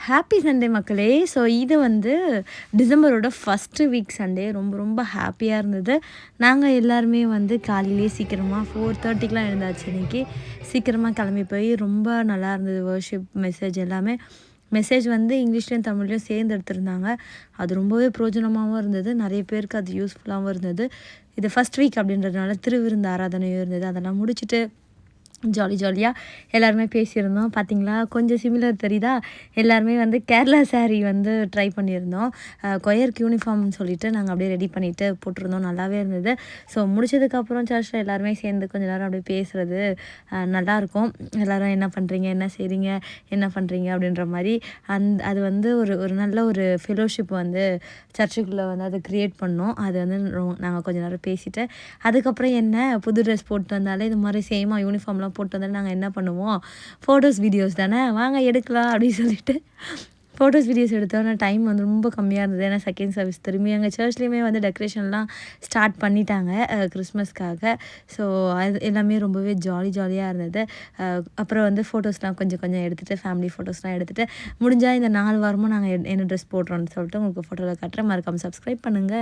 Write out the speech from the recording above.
Happy Sunday மக்களே! So இது வந்து டிசம்பரோட ஃபர்ஸ்ட்டு வீக் சண்டே. ரொம்ப ரொம்ப ஹாப்பியா இருந்தது. நாங்க எல்லாருமே வந்து காலையிலேயே சீக்கிரமா 4:30க்குலாம் எழுந்தாச்சு இன்னைக்கு. சீக்கிரமா கிளம்பி போய் ரொம்ப நல்லா இருந்தது வொர்ஷிப் மெசேஜ் எல்லாமே. மெசேஜ் வந்து இங்கிலீஷ்லேயும் தமிழ்லேயும் சேர்ந்து எடுத்திருந்தாங்க. அது ரொம்பவே பிரயோஜனமாவும் இருந்தது. நிறைய பேருக்கு அது யூஸ்ஃபுல்லாகவும் இருந்தது. இது ஃபர்ஸ்ட் வீக் அப்படின்றதுனால திருவிருந்து ஆராதனையும் இருந்தது. அதெல்லாம் முடிச்சுட்டு ஜாலியாக எல்லாருமே பேசியிருந்தோம். பார்த்தீங்களா, கொஞ்சம் சிமிலர் தெரியுதா? எல்லாருமே வந்து கேரளா சாரீ வந்து ட்ரை பண்ணியிருந்தோம். கொயருக்கு யூனிஃபார்ம்னு சொல்லிட்டு நாங்கள் அப்படியே ரெடி பண்ணிவிட்டு போட்டிருந்தோம். நல்லாவே இருந்தது. ஸோ முடிச்சதுக்கப்புறம் சர்ச்சில் எல்லாருமே சேர்ந்து கொஞ்ச நேரம் அப்படியே பேசுகிறது நல்லாயிருக்கும். எல்லோரும் என்ன பண்ணுறீங்க, என்ன செய்கிறீங்க, என்ன பண்ணுறீங்க அப்படின்ற மாதிரி அது வந்து ஒரு நல்ல ஒரு ஃபெலோஷிப் வந்து சர்ச்சுக்குள்ளே வந்து அதை க்ரியேட் பண்ணோம். அது வந்து நாங்கள் கொஞ்ச நேரம் பேசிவிட்டு அதுக்கப்புறம் என்ன புது ட்ரெஸ் போட்டு வந்தாலே இது மாதிரி சேமாக யூனிஃபார்ம்லாம் போட்டு வந்தாலும் நாங்கள் என்ன பண்ணுவோம், ஃபோட்டோஸ் வீடியோஸ் தானே வாங்க எடுக்கலாம் அப்படின்னு சொல்லிட்டு ஃபோட்டோஸ் வீடியோஸ் எடுத்தோம். ஆனால் டைம் வந்து ரொம்ப கம்மியாக இருந்தது. ஏன்னா செகண்ட் சர்வீஸ் திரும்பி எங்கள் சர்ச்லேயுமே வந்து டெக்கரேஷன்லாம் ஸ்டார்ட் பண்ணிட்டாங்க கிறிஸ்மஸ்க்காக. ஸோ அது எல்லாமே ரொம்பவே ஜாலியாக இருந்தது. அப்புறம் வந்து ஃபோட்டோஸ்லாம் கொஞ்சம் கொஞ்சம் எடுத்துகிட்டு ஃபேமிலி ஃபோட்டோஸ்லாம் எடுத்துகிட்டு முடிஞ்சால் இந்த 4 வாரமும் நாங்கள் என்ன ட்ரெஸ் போடுறோன்னு சொல்லிட்டு உங்களுக்கு ஃபோட்டோவில் காட்டுறேன். மறக்காமல் சப்ஸ்கிரைப் பண்ணுங்கள்.